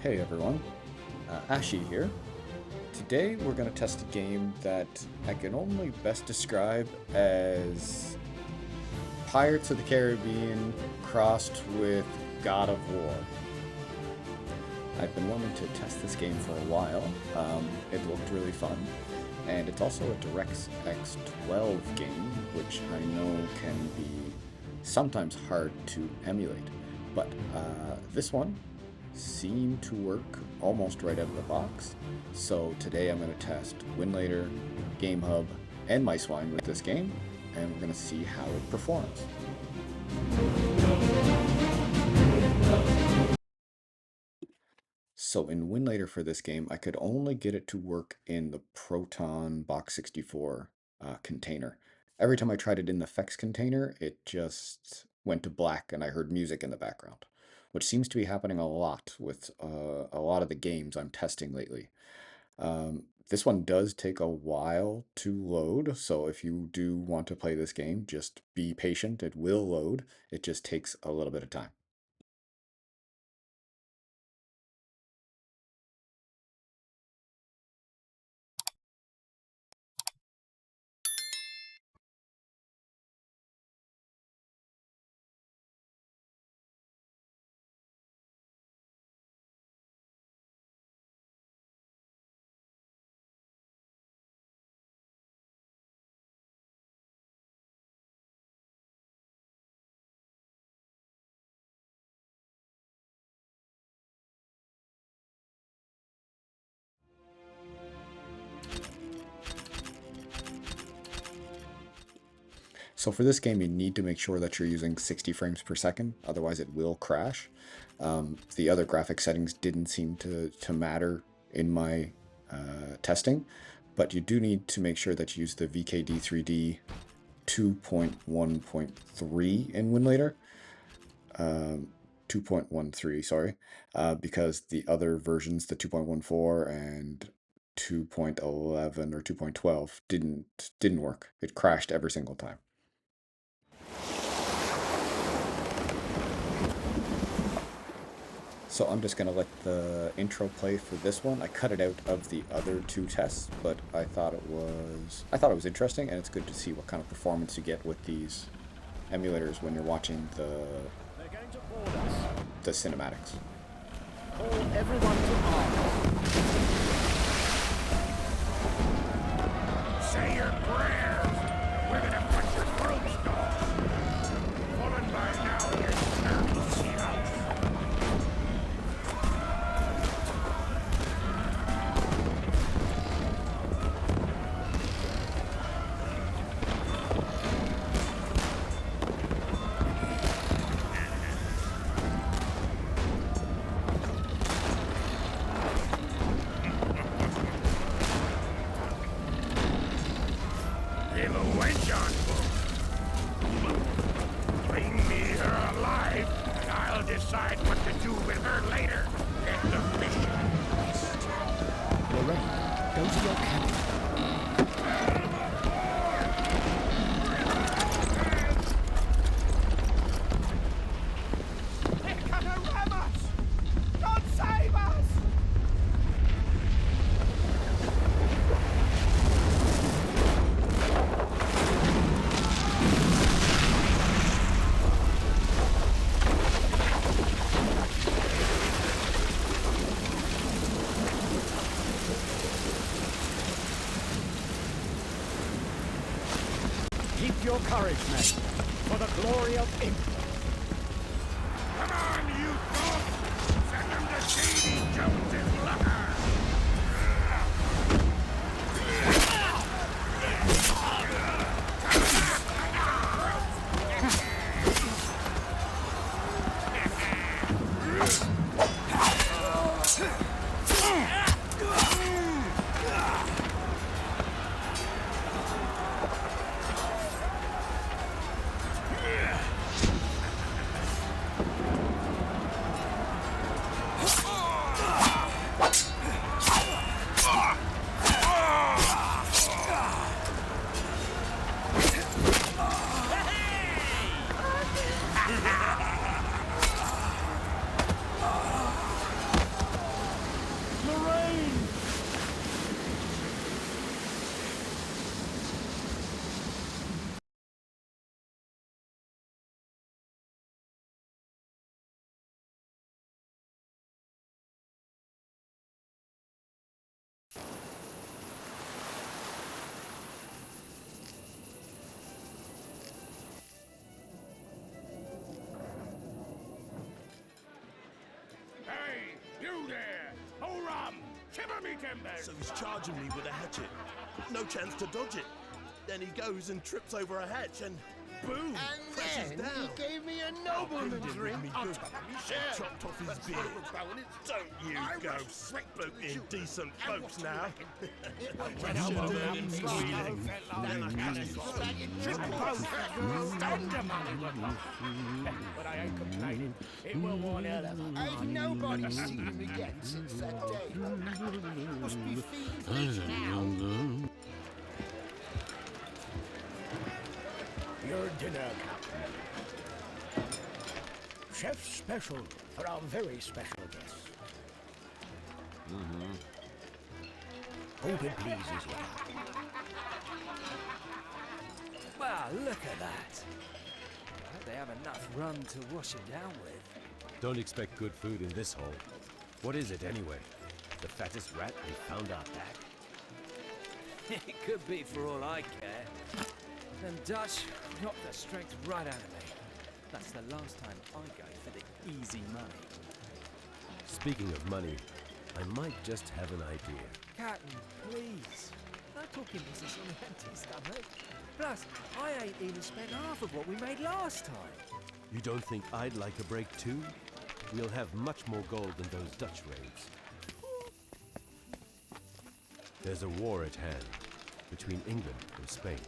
Hey everyone, Ajay here. Today we're going to test a game that I can only best describe as Pirates of the Caribbean crossed with God of War. I've been wanting to test this game for a while. It looked really fun, and it's also a DirectX 12 game, which I know can be sometimes hard to emulate, but this one seemed to work almost right out of the box. So today I'm going to test Winlator, Gamehub, and MiceWine with this game, and we're going to see how it performs. So in Winlator for this game, I could only get it to work in the Proton Box64 container. Every time I tried it in the FX container, it just went to black and I heard music in the background, which seems to be happening a lot with a lot of the games I'm testing lately. This one does take a while to load, so if you do want to play this game, just be patient. It will load. It just takes a little bit of time. So for this game, you need to make sure that you're using 60 frames per second, otherwise it will crash. The other graphic settings didn't seem to matter in my testing, but you do need to make sure that you use the VKD3D 2.1.3 in Winlator. 2.13, sorry, because the other versions, the 2.14 and 2.11 or 2.12, didn't work. It crashed every single time. So I'm just going to let the intro play for this one. I cut it out of the other two tests, but I thought it was interesting, and it's good to see what kind of performance you get with these emulators when you're watching the cinematics. Call everyone to arms. Say your prayers. We're gonna put your throats off. Fallen by now, you dirty slouch. Leave a wench on board. Bring me her alive, and I'll decide what to do with her later. Get the mission. You're ready. Go to your cabin. They're gonna ram us! God save us! Keep your courage, men, for the glory of England. Come on, you dogs! Send them to Davy Jones's locker! Timber me timbers! So he's charging me with a hatchet. No chance to dodge it. Then he goes and trips over a hatch and boom! And crashes then down. he gave me a nobleman's ring. Chopped off his beard. Don't you go spooking decent folks now. When I'm burning squealing, then I cut his throat. And both girls and the money were gone. But I ain't complaining. It was one hell of a Ain't nobody seen him again since that day. Must be feeding fish now. Your dinner, Captain. Chef's special for our very special guests. Hope it pleases you. Wow, look at that. I hope they have enough rum to wash it down with. Don't expect good food in this hole. What is it anyway? The fattest rat we found out back? It could be for all I care. Them Dutch knocked the strength right out of me. That's the last time I go for the easy money. Speaking of money, I might just have an idea. Captain, please. No talking business on an empty stomach. Plus, I ain't even spent half of what we made last time. You don't think I'd like a break too? We'll have much more gold than those Dutch raids. There's a war at hand between England and Spain.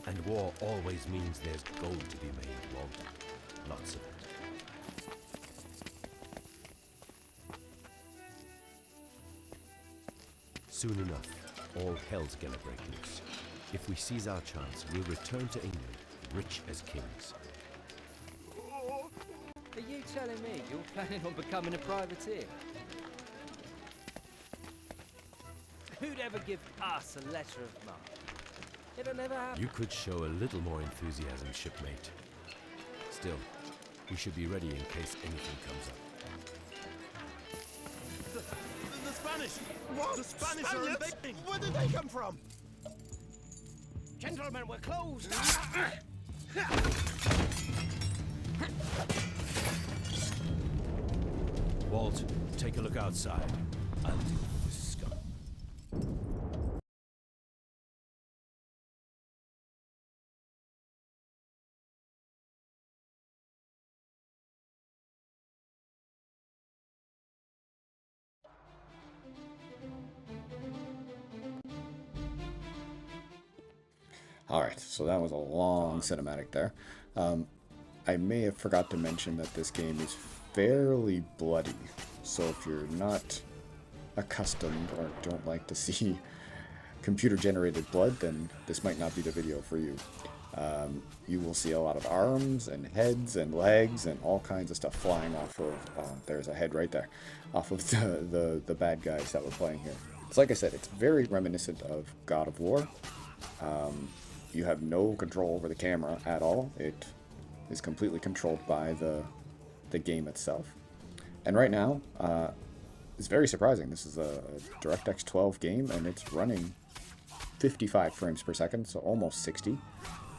And war always means there's gold to be made, Walter. Lots of it. Soon enough, all hell's gonna break loose. If we seize our chance, we'll return to England, rich as kings. Are you telling me you're planning on becoming a privateer? Who'd ever give us a letter of marque? It'll never happen. You could show a little more enthusiasm, shipmate. Still, we should be ready in case anything comes up. The Spanish! What? The Spanish are invading! Where did they come from? Gentlemen, we're closed. Walt, take a look outside. I'll deal with this scum. Alright, so that was a long cinematic there. I may have forgot to mention that this game is fairly bloody, so if you're not accustomed or don't like to see computer-generated blood, then this might not be the video for you. You will see a lot of arms and heads and legs and all kinds of stuff flying off of, there's a head right there, off of the bad guys that we're playing here. So like I said, it's very reminiscent of God of War. You have no control over the camera at all. It is completely controlled by the game itself. And right now, it's very surprising. This is a DirectX 12 game, and it's running 55 frames per second, so almost 60.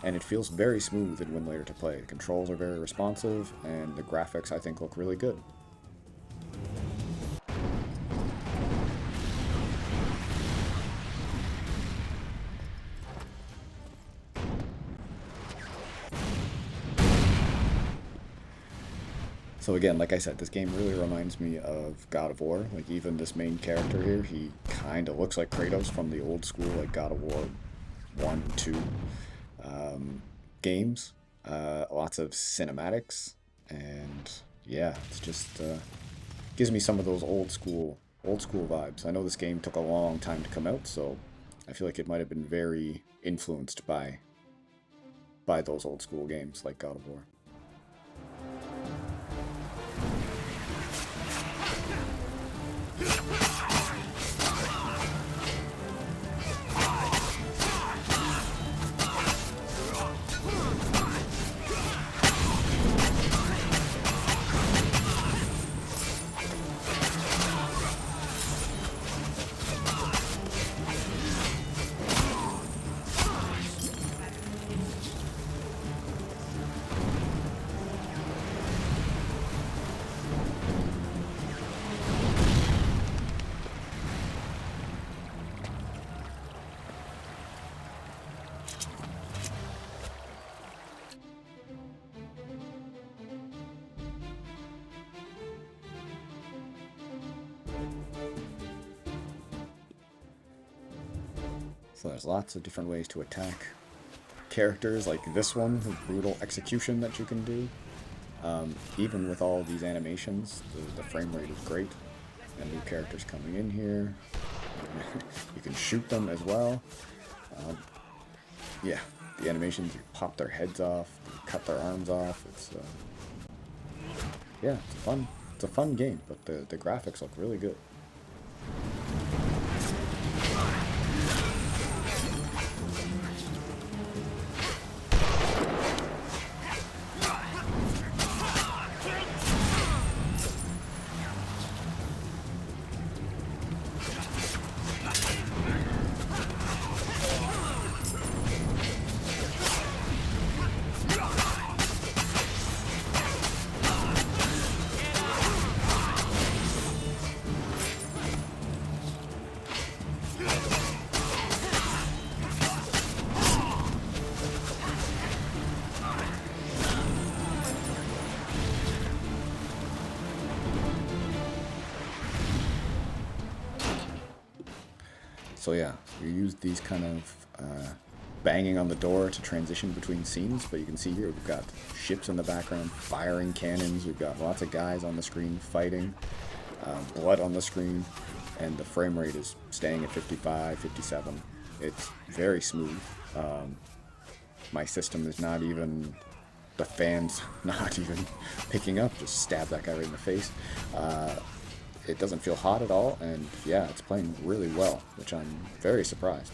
And it feels very smooth in Winlator to play. The controls are very responsive, and the graphics, I think, look really good. So again, like I said, this game really reminds me of God of War. Like, even this main character here, he kind of looks like Kratos from the old school, like God of War 1 and 2 games. Lots of cinematics, and yeah, it's just gives me some of those old school vibes. I know this game took a long time to come out, so I feel like it might have been very influenced by those old school games like God of War. So there's lots of different ways to attack characters, like this one, the brutal execution that you can do. Even with all these animations, the frame rate is great. And new characters coming in here. You can shoot them as well. Yeah, the animations, you pop their heads off, you cut their arms off. It's yeah, it's a fun game, but the graphics look really good. So yeah, you use these kind of banging on the door to transition between scenes, but you can see here we've got ships in the background firing cannons, we've got lots of guys on the screen fighting, blood on the screen, and the frame rate is staying at 55, 57. It's very smooth. My system is not even, the fan's not even picking up, just stab that guy right in the face. It doesn't feel hot at all, and yeah, it's playing really well, which I'm very surprised.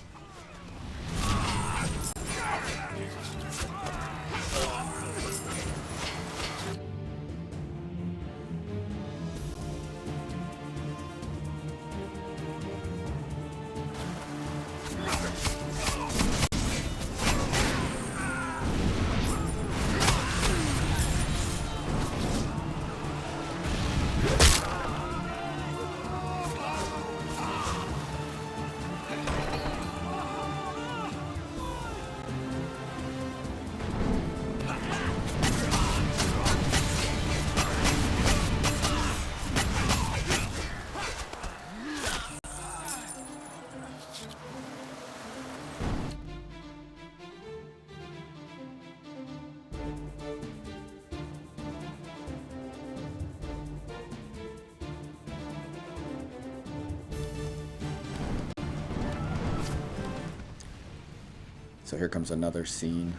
So here comes another scene.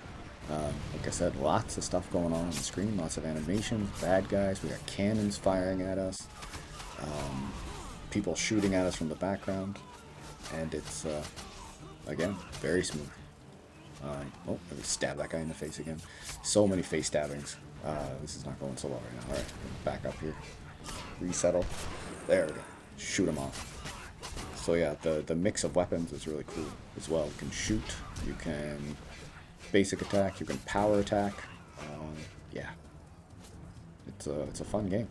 Like I said, lots of stuff going on the screen, lots of animations, bad guys, we got cannons firing at us, people shooting at us from the background, and it's, again, very smooth. Oh, let me stab that guy in the face again. So many face stabbings. This is not going so well right now. Alright, back up here. Resettle. There we go. Shoot him off. So yeah, the mix of weapons is really cool as well. You can shoot, you can basic attack, you can power attack. Yeah, it's a fun game.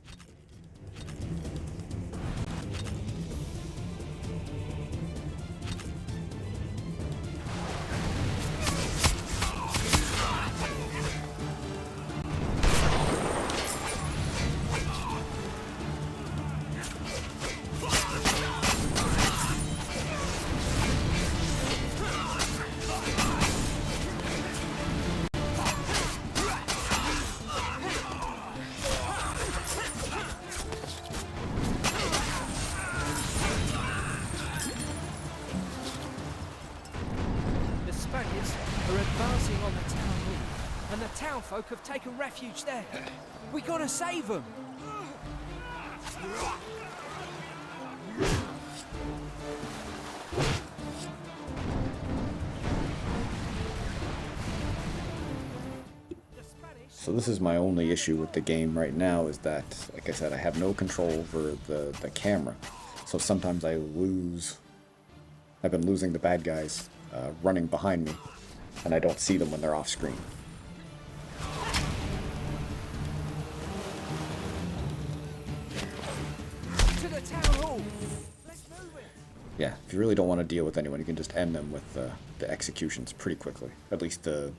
Are advancing on the town hall, and the townfolk have taken refuge there. We gotta save them. So this is my only issue with the game right now, is that, like I said, I have no control over the camera. So sometimes I've been losing the bad guys running behind me, and I don't see them when they're off screen. To the town hall. Let's move it. Yeah, if you really don't want to deal with anyone, you can just end them with the executions pretty quickly. At least the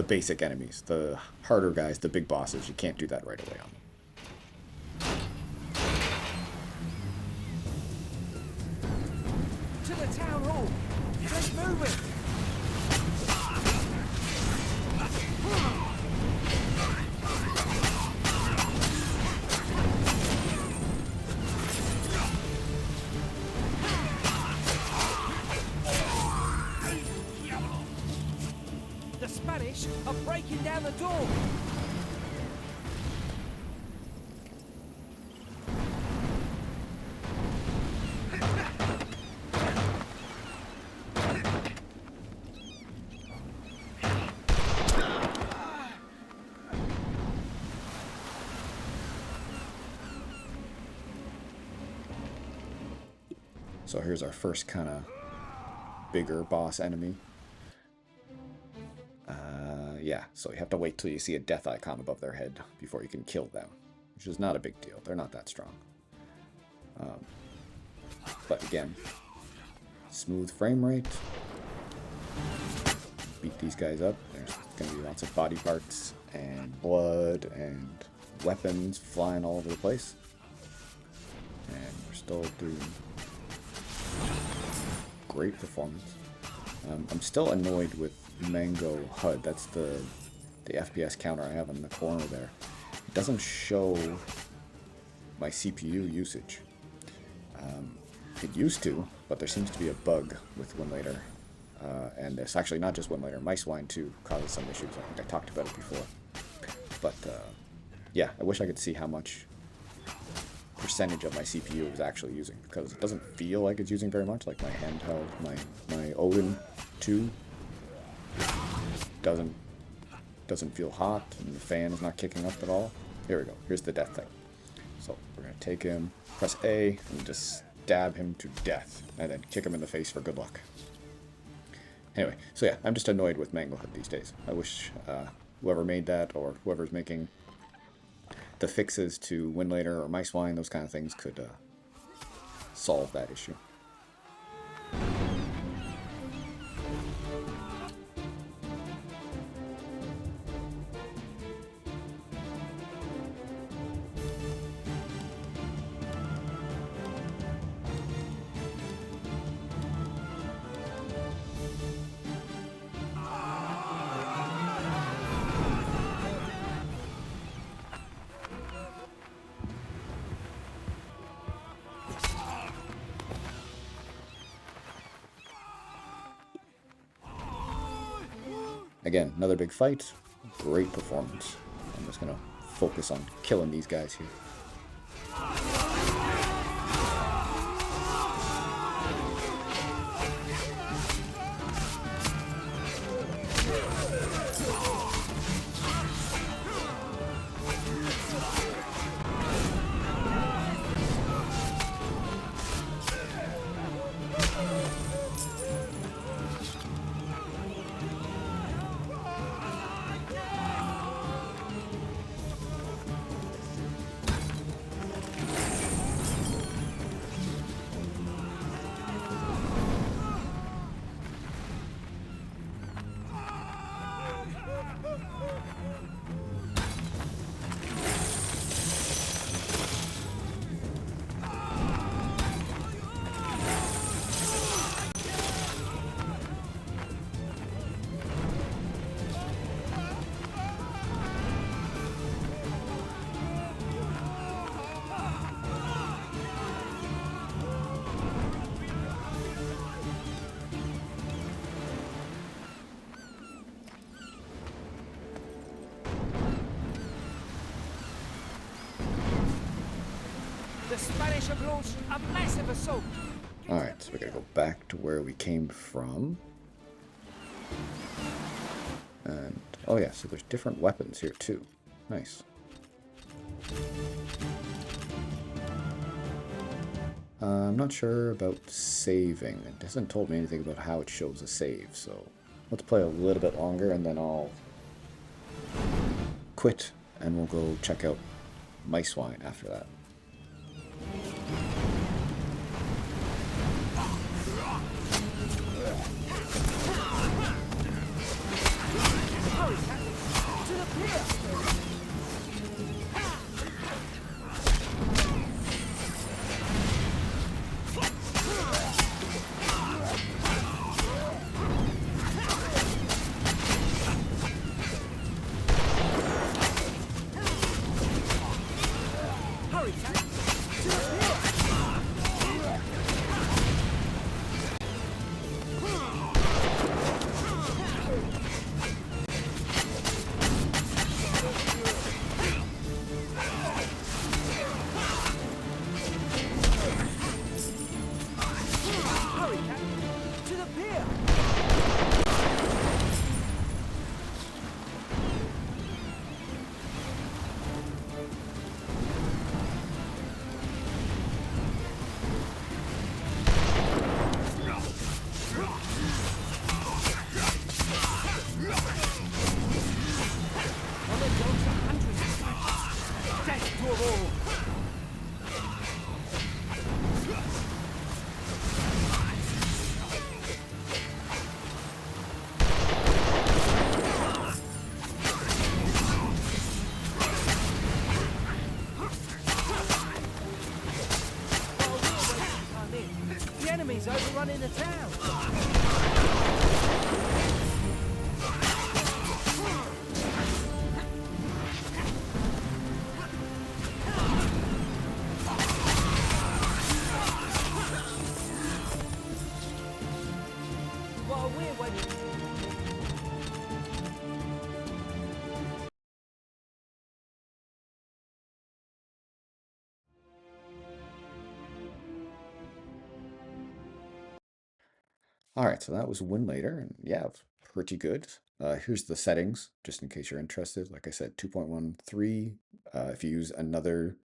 basic enemies. The harder guys, the big bosses, you can't do that right away on them. To the town hall. Let's move it! The Spanish are breaking down the door! So here's our first kind of bigger boss enemy. Yeah, so you have to wait till you see a death icon above their head before you can kill them, which is not a big deal. They're not that strong. But again, smooth frame rate. Beat these guys up. There's going to be lots of body parts and blood and weapons flying all over the place. And we're still doing great performance. I'm still annoyed with Mango HUD. That's the FPS counter I have in the corner there. It doesn't show my CPU usage. It used to, but there seems to be a bug with Winlator. And it's actually not just Winlator. MiceWine too causes some issues. I think I talked about it before. But yeah, I wish I could see how much percentage of my CPU is actually using, because it doesn't feel like it's using very much. Like my handheld, my Odin 2 doesn't feel hot, and the fan is not kicking up at all. Here we go. Here's the death thing. So we're gonna take him, press A, and just stab him to death, and then kick him in the face for good luck. Anyway, so yeah, I'm just annoyed with Mango HUD these days. I wish whoever made that, or whoever's making the fixes to Winlator or MiceWine, those kind of things, could solve that issue. Again, another big fight, great performance. I'm just gonna focus on killing these guys here. The Spanish have launched a massive assault. Alright, so we're gonna go back to where we came from. And, oh yeah, so there's different weapons here too. Nice. I'm not sure about saving. It hasn't told me anything about how it shows a save, so let's play a little bit longer and then I'll quit and we'll go check out MiceWine after that. Hurry, Cat. To the pier. Hurry, Cat. To the pier. On the dogs are hundreds of scratches. Death to 'em all. While we're waiting to come in, the enemy's overrunning the town. While we're waiting. Alright, so that was Winlator, and yeah, it was pretty good. Here's the settings, just in case you're interested. Like I said, 2.13. If you use another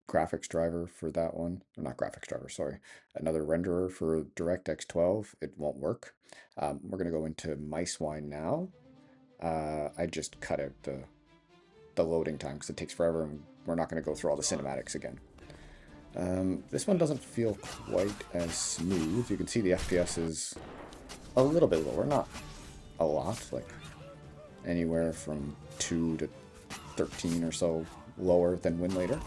graphics driver for that one, or not graphics driver, sorry, another renderer for DirectX 12, it won't work. We're going to go into MiceWine now. I just cut out the loading time because it takes forever, and we're not going to go through all the cinematics again. This one doesn't feel quite as smooth. You can see the FPS is a little bit lower, not a lot, like anywhere from 2 to 13 or so lower than Winlator.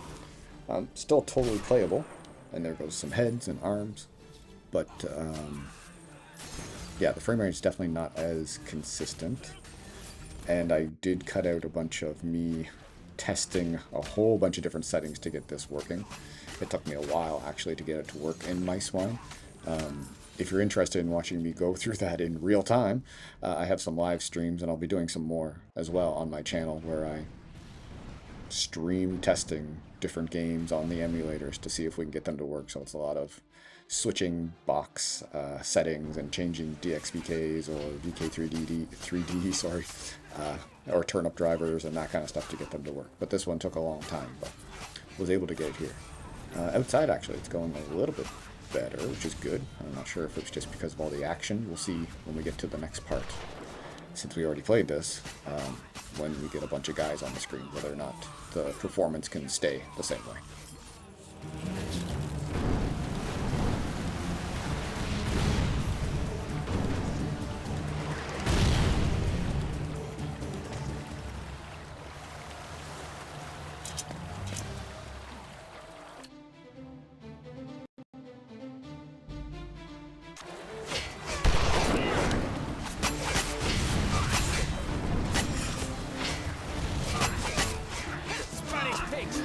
Still totally playable, and there goes some heads and arms, but yeah, the frame rate is definitely not as consistent, and I did cut out a bunch of me testing a whole bunch of different settings to get this working. It took me a while actually to get it to work in MiceWine. If you're interested in watching me go through that in real time, I have some live streams, and I'll be doing some more as well on my channel where I stream testing different games on the emulators to see if we can get them to work. So it's a lot of switching box settings and changing DXVKs or VKD3D, sorry, or turnip drivers and that kind of stuff to get them to work. But this one took a long time, but was able to get it here. Outside, actually, it's going a little bit better, which is good. I'm not sure if it's just because of all the action. We'll see when we get to the next part. Since we already played this, when we get a bunch of guys on the screen, whether or not the performance can stay the same way. Spanish pigs.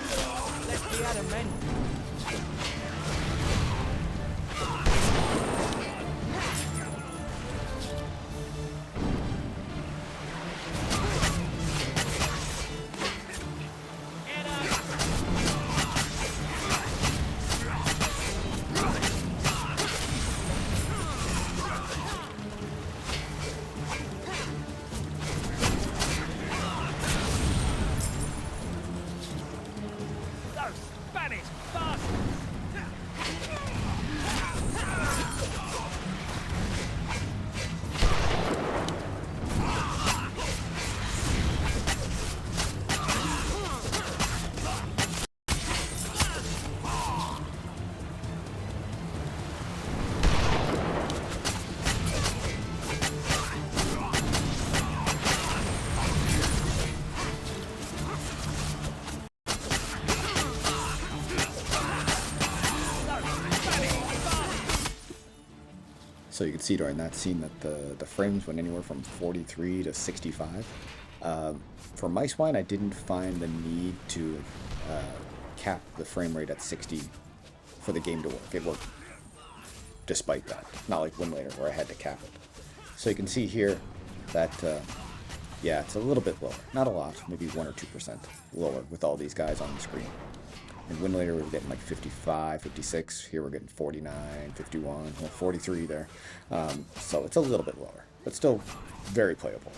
Let's be out of men. Those Spanish bastards! So you can see during that scene that the frames went anywhere from 43 to 65. For For MiceWine, I didn't find the need to cap the frame rate at 60 for the game to work. It worked despite that. Not like Winlator where I had to cap it. So you can see here that, yeah, it's a little bit lower. Not a lot, maybe 1 or 2% lower with all these guys on the screen. In Winlator, we were getting like 55, 56. Here we're getting 49, 51, well, 43 there. So it's a little bit lower, but still very playable.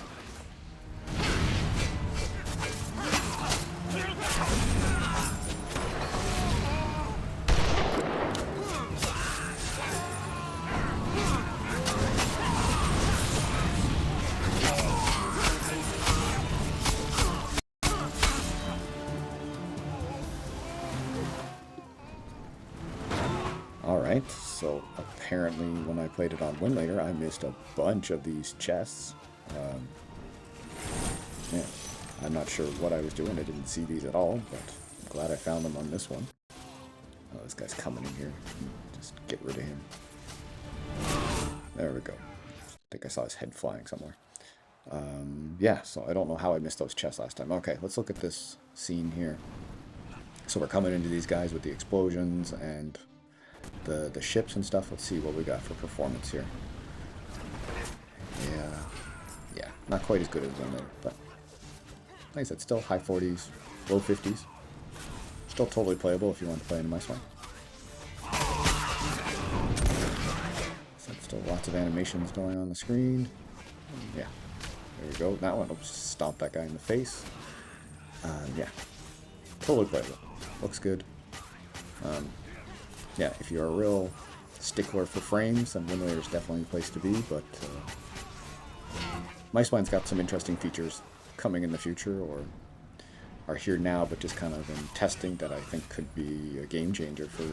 Alright, so apparently when I played it on Winlator, I missed a bunch of these chests. Yeah, I'm not sure what I was doing. I didn't see these at all, but I'm glad I found them on this one. Oh, this guy's coming in here. Just get rid of him. There we go. I think I saw his head flying somewhere. Yeah, so I don't know how I missed those chests last time. Okay, let's look at this scene here. So we're coming into these guys with the explosions and the ships and stuff. Let's see what we got for performance here. Yeah, not quite as good as Winlator, but like I said, still high 40s, low 50s. Still totally playable if you want to play in MiceWine. So still lots of animations going on the screen. Yeah, there we go. That one will just stomp that guy in the face. Yeah, totally playable. Looks good. Yeah, if you're a real stickler for frames, then Winlator is definitely the place to be, but MiceWine's got some interesting features coming in the future, or are here now, but just kind of in testing that I think could be a game changer for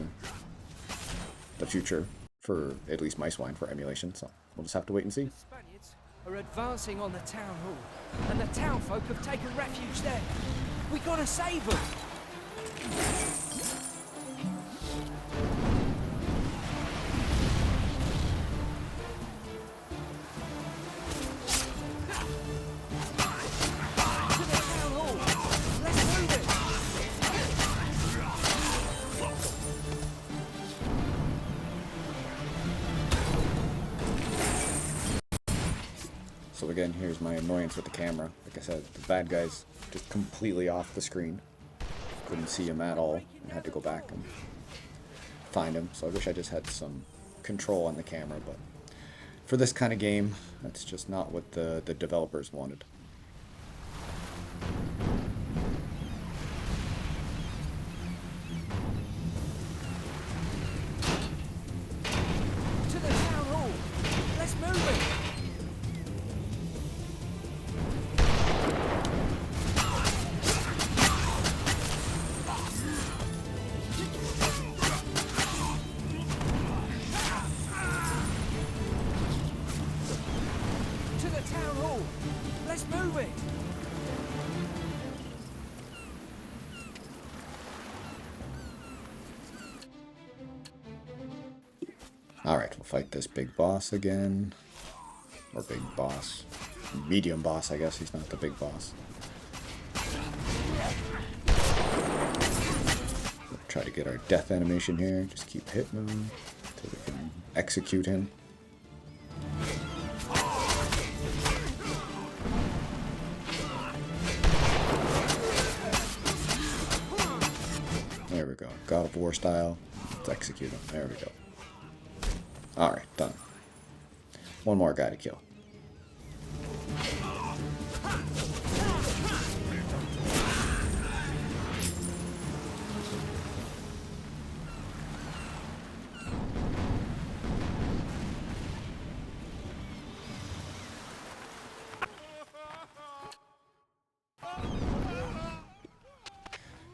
the future, for at least MiceWine, for emulation, so we'll just have to wait and see. The Spaniards are advancing on the town hall, and the townfolk have taken refuge there. We gotta save them! So again, here's my annoyance with the camera. Like I said, the bad guy's just completely off the screen. Couldn't see him at all, and had to go back and find him. So I wish I just had some control on the camera, but for this kind of game, that's just not what the developers wanted. To the town hall! Let's move it! Alright, we'll fight this big boss again. Or big boss. Medium boss, I guess. He's not the big boss. We'll try to get our death animation here. Just keep hitting him until we can execute him. There we go. God of War style. Let's execute him. There we go. Alright, done. One more guy to kill.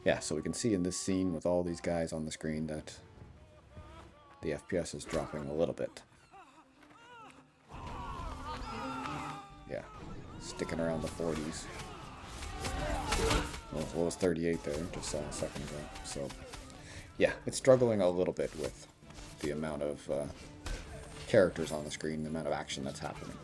Yeah, so we can see in this scene with all these guys on the screen that the FPS is dropping a little bit. Yeah, sticking around the 40s. Well, as low as 38 there, just saw a second ago. So, yeah, it's struggling a little bit with the amount of characters on the screen, the amount of action that's happening.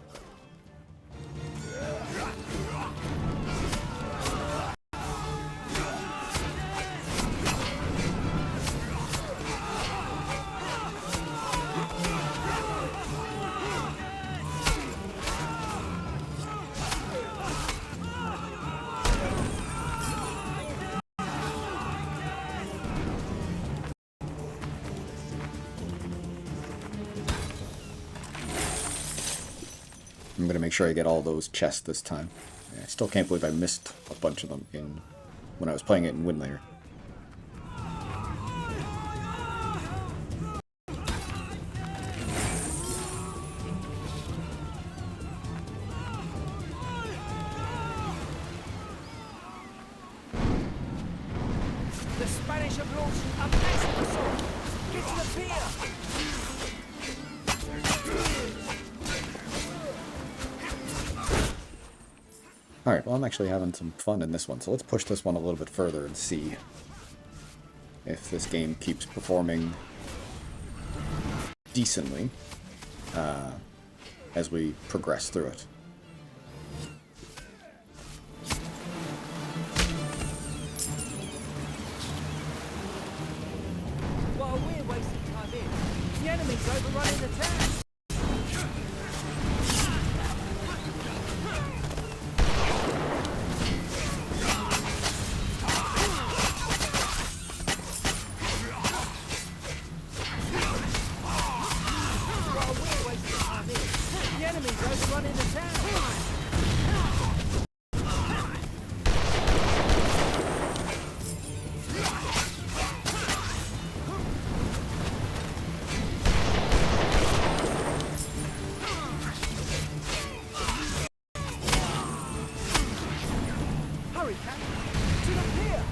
I'm gonna make sure I get all those chests this time. I still can't believe I missed a bunch of them when I was playing it in Winlator. The Spanish have launched a massive assault. Get to the pier. Alright, well I'm actually having some fun in this one, so let's push this one a little bit further and see if this game keeps performing decently as we progress through it. While we're wasting time here, the enemy's overrunning the town. While we're wasting time here, the enemy's overrunning the town. Hurry, Cat! To the pier!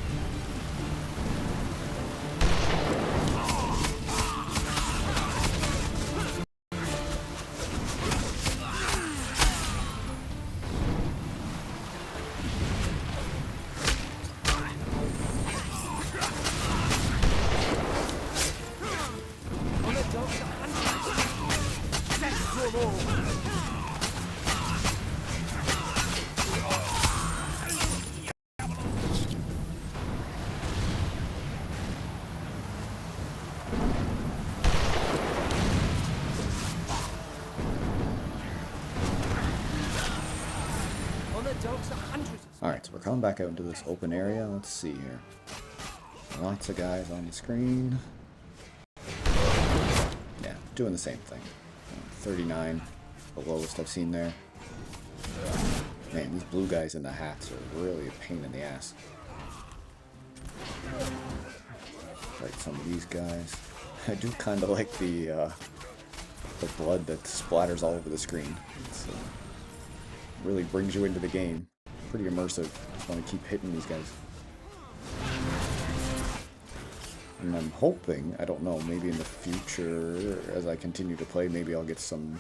On the docks, 100. Death to 'em all! On the docks, 100. Alright, so we're coming back out into this open area. Let's see here. Lots of guys on the screen. Yeah, doing the same thing. 39, the lowest I've seen there. Man, these blue guys in the hats are really a pain in the ass. Right, some of these guys. I do kind of like the blood that splatters all over the screen. It's, really brings you into the game. Pretty immersive. Just want to keep hitting these guys. And I'm hoping, I don't know, maybe in the future, as I continue to play, maybe I'll get some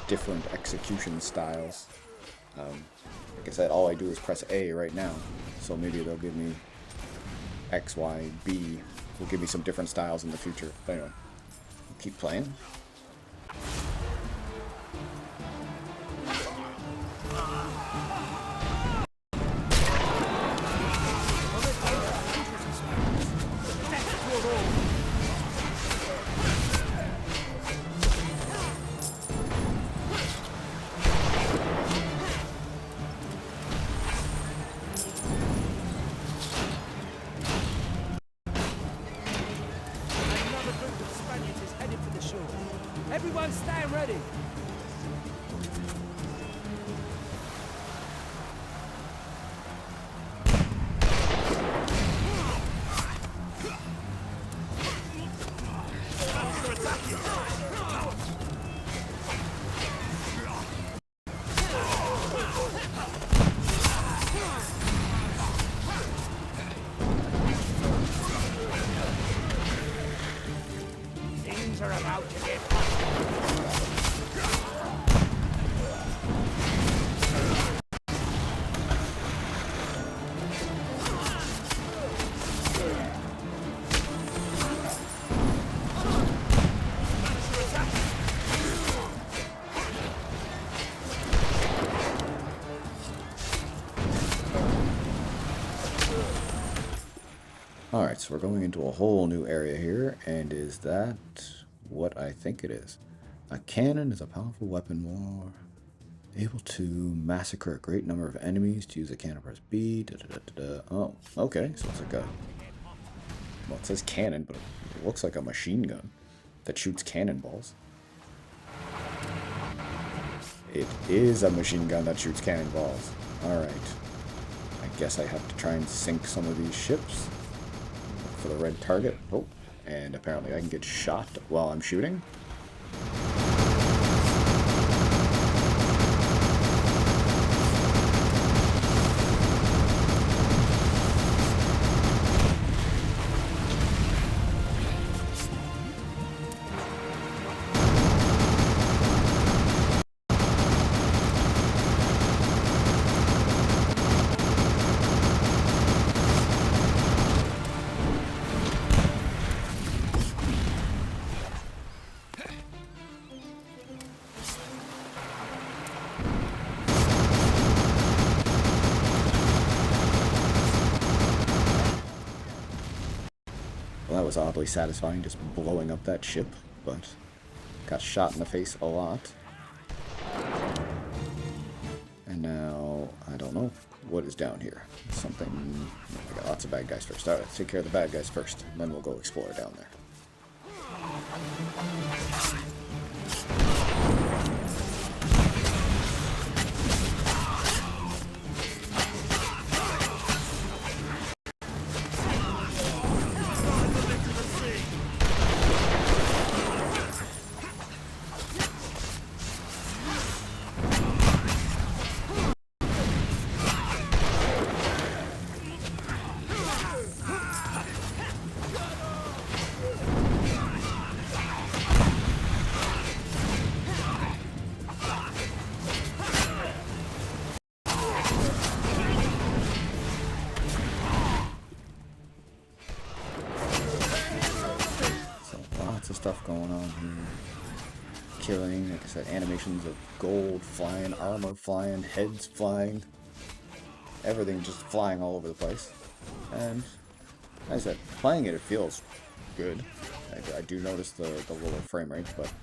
different execution styles. Like I said, all I do is press A right now, so maybe they'll give me X, Y, B. Will give me some different styles in the future. But anyway, keep playing. Another group of Spaniards is headed for the shore. Everyone stand ready. Things are about to get Alright, so we're going into a whole new area here, and is that what I think it is? A cannon is a powerful weapon war, able to massacre a great number of enemies. To use a cannon, press B. Oh, okay, so it's like a... Well, it says cannon, but it looks like a machine gun that shoots cannonballs. It is a machine gun that shoots cannonballs. Alright. I guess I have to try and sink some of these ships. Look for the red target. Oh, and apparently I can get shot while I'm shooting. Well, that was oddly satisfying, just blowing up that ship, but got shot in the face a lot. And now, I don't know what is down here. Something... I got lots of bad guys first. Alright, let's take care of the bad guys first, and then we'll go explore down there. Stuff going on here. Killing, like I said, animations of gold flying, armor flying, heads flying, everything just flying all over the place. And like I said, playing it, it feels good. I do notice the lower frame rate, but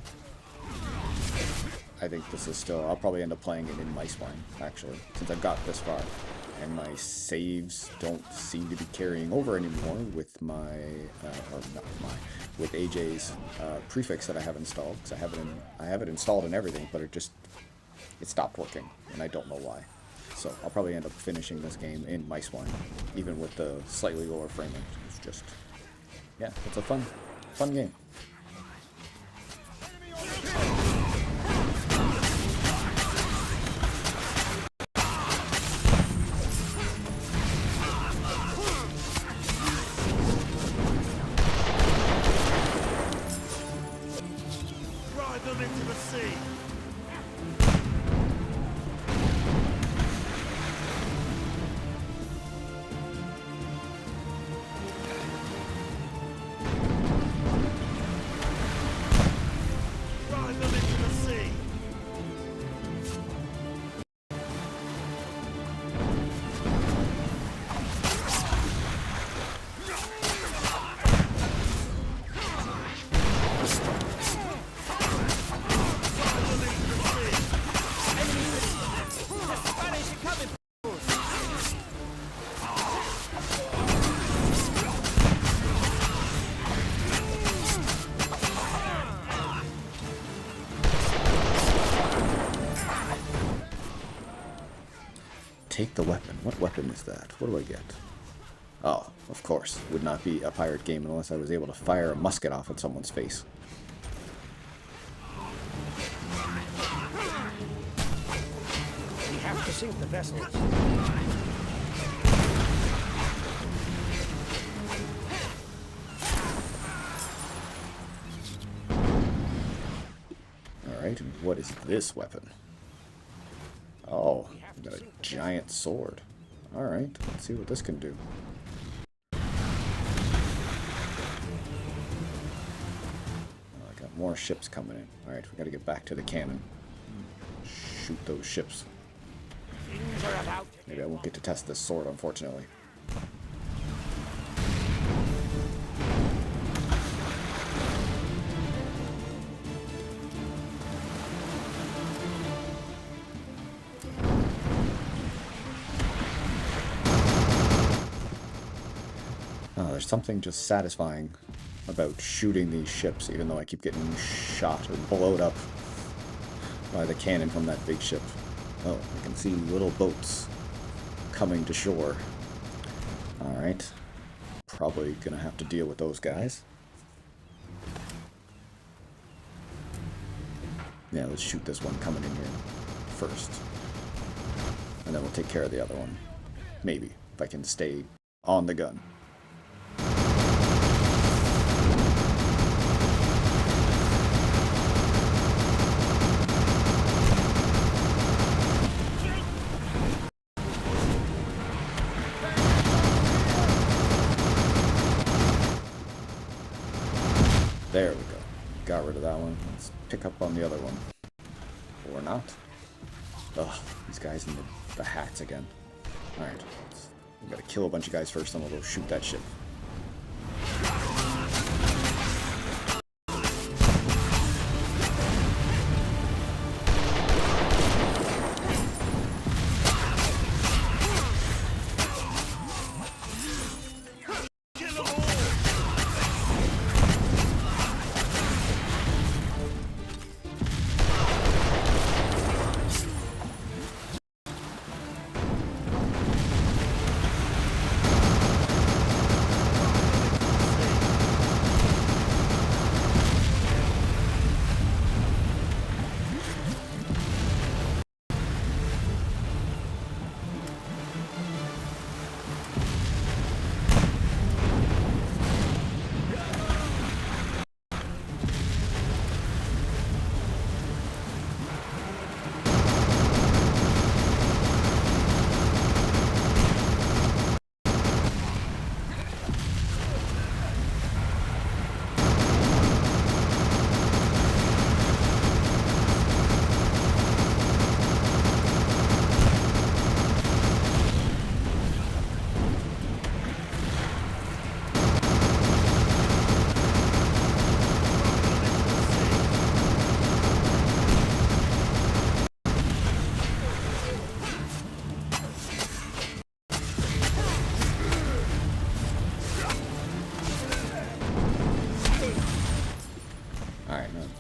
I think this is still, I'll probably end up playing it in MiceWine, actually, since I've got this far. And my saves don't seem to be carrying over anymore with my, or not with Ajay's prefix that I have installed. Because I have it installed and everything, but it stopped working, and I don't know why. So I'll probably end up finishing this game in MiceWine, even with the slightly lower frame rate. It's just, yeah, it's a fun game. Take the weapon. What weapon is that? What do I get? Oh, of course. Would not be a pirate game unless I was able to fire a musket off at someone's face. We have to sink the vessels. Alright, and what is this weapon? Oh, we've got a giant sword. Alright, let's see what this can do. Oh, I got more ships coming in. Alright, we gotta get back to the cannon. Shoot those ships. Maybe I won't get to test this sword, unfortunately. There's something just satisfying about shooting these ships, even though I keep getting shot or blowed up by the cannon from that big ship. Oh, I can see little boats coming to shore. Alright. Probably gonna have to deal with those guys. Yeah, let's shoot this one coming in here first. And then we'll take care of the other one. Maybe, if I can stay on the gun. There we go. Got rid of that one. Let's pick up on the other one. Or not. Ugh, these guys in the hats again. Alright. We gotta kill a bunch of guys first, then we'll go shoot that ship.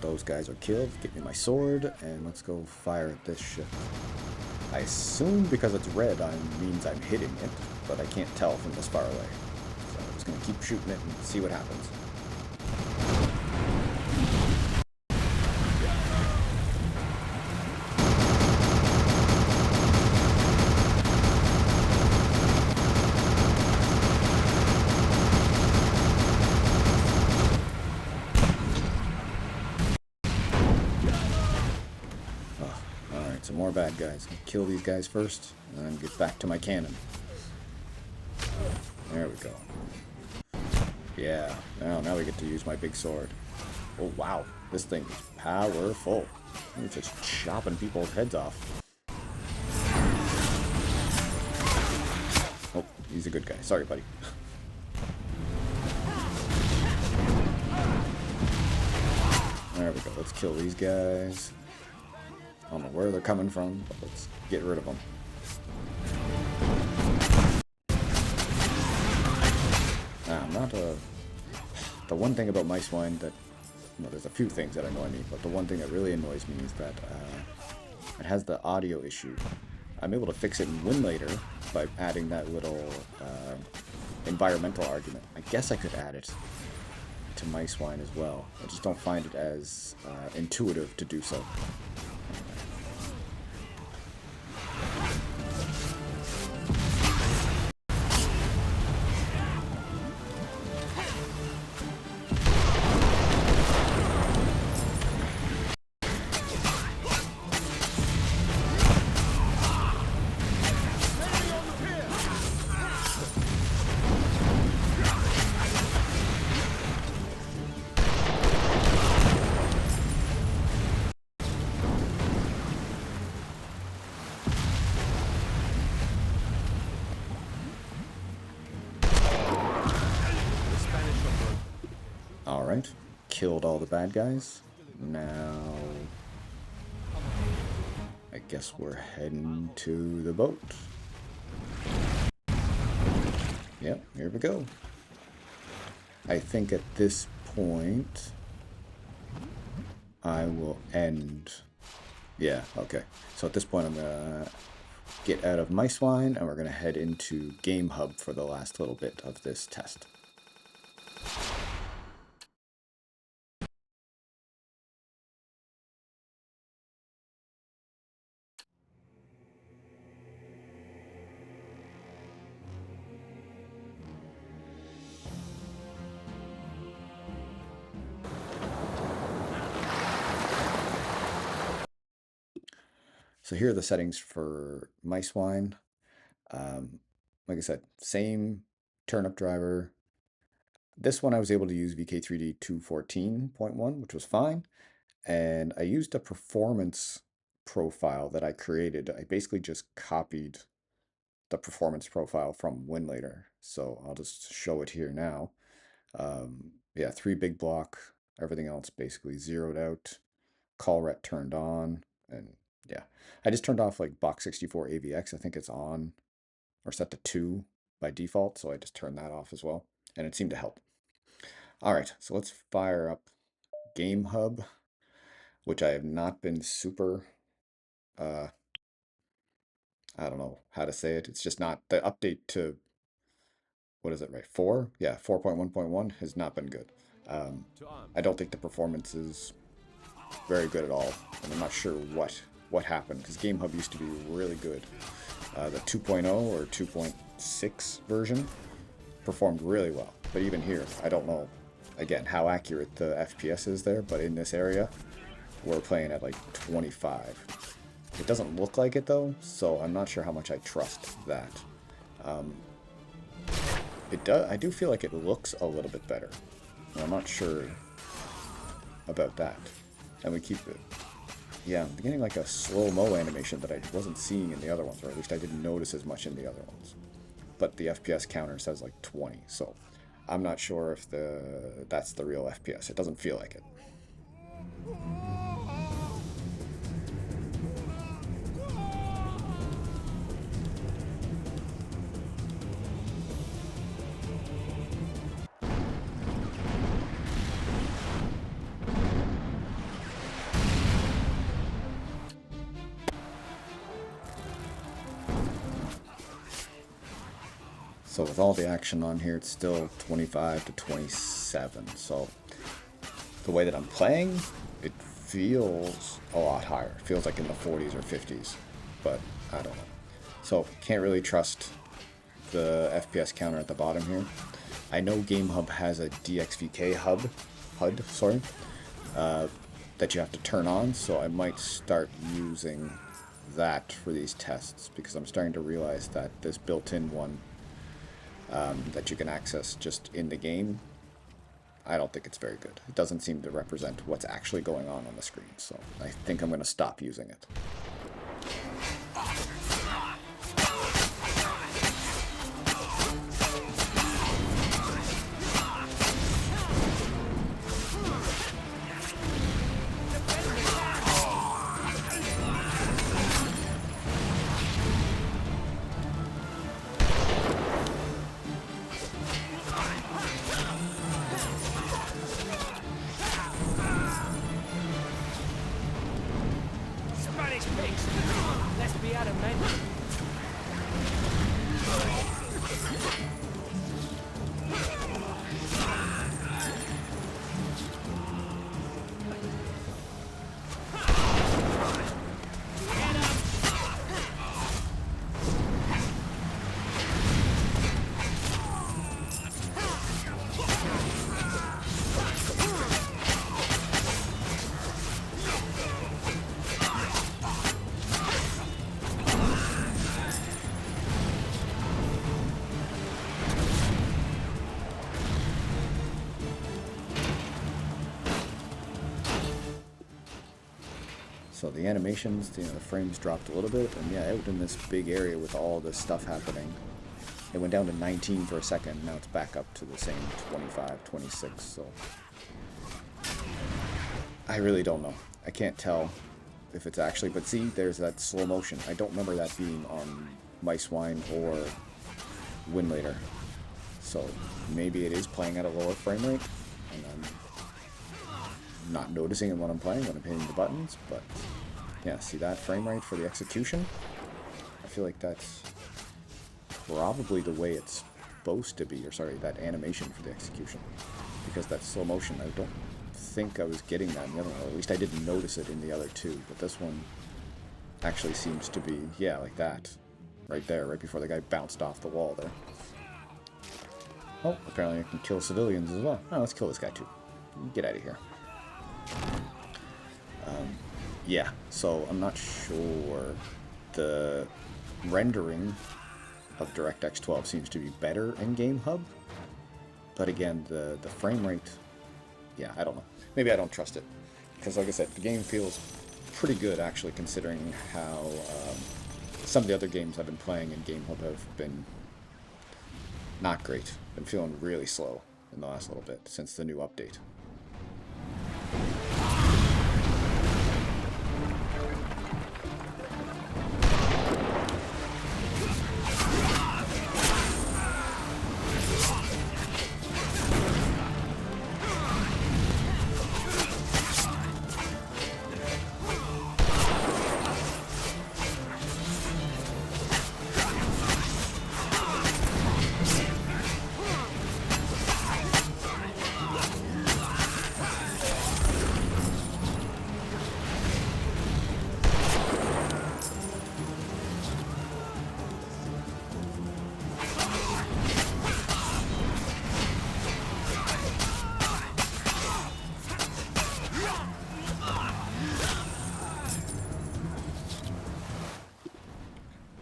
Those guys are killed. Get me my sword, and let's go fire at this ship. I assume because it's red, means I'm hitting it, but I can't tell from this far away. So I'm just gonna keep shooting it and see what happens. Some more bad guys. Kill these guys first, and then get back to my cannon. There we go. Yeah, now we get to use my big sword. Oh wow, this thing is powerful. It's just chopping people's heads off. Oh, he's a good guy. Sorry, buddy. There we go. Let's kill these guys. I don't know where they're coming from, but let's get rid of them. I'm not a... The one thing about MiceWine that... Well, there's a few things that annoy me, but the one thing that really annoys me is that it has the audio issue. I'm able to fix it in Winlator by adding that little environmental argument. I guess I could add it to MiceWine as well. I just don't find it as intuitive to do so. Alright, killed all the bad guys. Now, I guess we're heading to the boat. Yep, here we go. I think at this point, I will end Yeah, okay. So at this point I'm gonna get out of MiceWine and we're gonna head into Gamehub for the last little bit of this test. So here are the settings for MiceWine. Like I said, same turnip driver. This one I was able to use VKD3D 214.1, which was fine. And I used a performance profile that I created. I basically just copied the performance profile from Winlator. So I'll just show it here now. Yeah, 3 big block, everything else basically zeroed out, call ret turned on, and yeah. I just turned off like Box64 AVX. I think it's on or set to 2 by default, so I just turned that off as well, and it seemed to help. All right, so let's fire up Gamehub, which I have not been super, I don't know how to say it. It's just not, the update to, what is it, right? 4? Yeah, 4.1.1 has not been good. I don't think the performance is very good at all, and I'm not sure what happened, because Gamehub used to be really good. The 2.0 or 2.6 version performed really well, but even here, I don't know, again, how accurate the FPS is there, but in this area, we're playing at like 25. It doesn't look like it though, so I'm not sure how much I trust that. I do feel like it looks a little bit better, and I'm not sure about that. And we keep it. Yeah, I'm getting like a slow-mo animation that I wasn't seeing in the other ones, or at least I didn't notice as much in the other ones. But the FPS counter says like 20, so I'm not sure if that's the real FPS. It doesn't feel like it. So with all the action on here, it's still 25 to 27. So the way that I'm playing, it feels a lot higher. It feels like in the 40s or 50s, but I don't know. So can't really trust the FPS counter at the bottom here. I know Gamehub has a DXVK HUD, sorry, that you have to turn on, so I might start using that for these tests, because I'm starting to realize that this built-in one that you can access just in the game, I don't think it's very good. It doesn't seem to represent what's actually going on the screen, so I think I'm going to stop using it. Spanish pigs! Let's be out of men. So the animations, the frames dropped a little bit, and yeah, out in this big area with all this stuff happening, it went down to 19 for a second, now it's back up to the same 25, 26, so I really don't know. I can't tell if it's actually, but see, there's that slow motion. I don't remember that being on MiceWine or Winlator, so maybe it is playing at a lower frame rate, and I'm not noticing it when I'm playing, when I'm hitting the buttons, but Yeah, see that frame rate for the execution? I feel like that's probably the way it's supposed to be, or sorry, that animation for the execution. Because that's slow motion, I don't think I was getting that in the other one, or at least I didn't notice it in the other two, but this one actually seems to be, yeah, like that. Right there, right before the guy bounced off the wall there. Oh, apparently I can kill civilians as well. Oh, let's kill this guy too. Get out of here. Yeah, so I'm not sure. The rendering of DirectX 12 seems to be better in Gamehub. But again, the frame rate, yeah, I don't know. Maybe I don't trust it. Because like I said, the game feels pretty good actually, considering how some of the other games I've been playing in Gamehub have been not great. Been feeling really slow in the last little bit since the new update.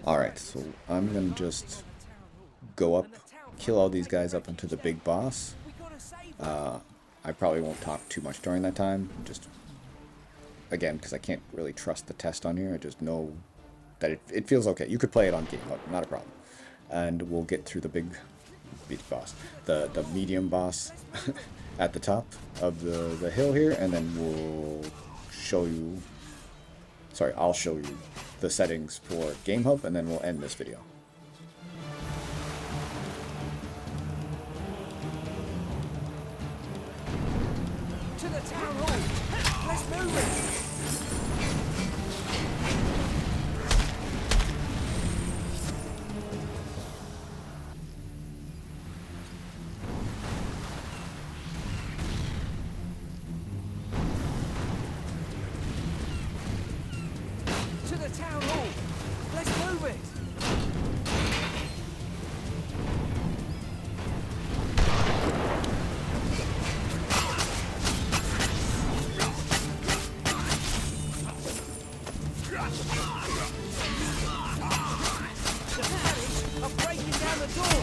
Alright, so I'm gonna just go up, kill all these guys up into the big boss. I probably won't talk too much during that time, just, again, because I can't really trust the test on here. I just know that it feels okay. You could play it on Gamehub, not a problem. And we'll get through the big boss, the medium boss at the top of the hill here, and then we'll show you, sorry, I'll show you the settings for Gamehub, and then we'll end this video. To the town hall! Let's move it! To the town hall! Let's move it! I'm breaking down the door!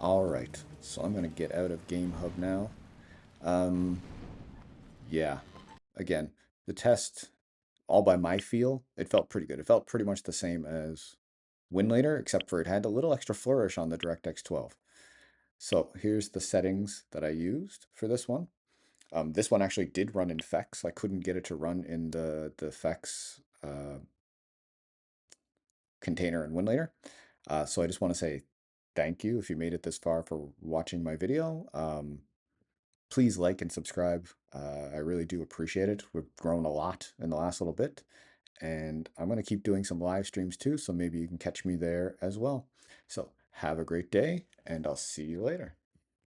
Alright, so I'm going to get out of Gamehub now. Yeah, again, the test, all by my feel, it felt pretty good. It felt pretty much the same as Winlator, except for it had a little extra flourish on the DirectX 12. So here's the settings that I used for this one. This one actually did run in Fex. I couldn't get it to run in the Fex container in Winlator. So I just want to say thank you if you made it this far for watching my video. Please like and subscribe. I really do appreciate it. We've grown a lot in the last little bit, and I'm going to keep doing some live streams too, so maybe you can catch me there as well. So have a great day, and I'll see you later.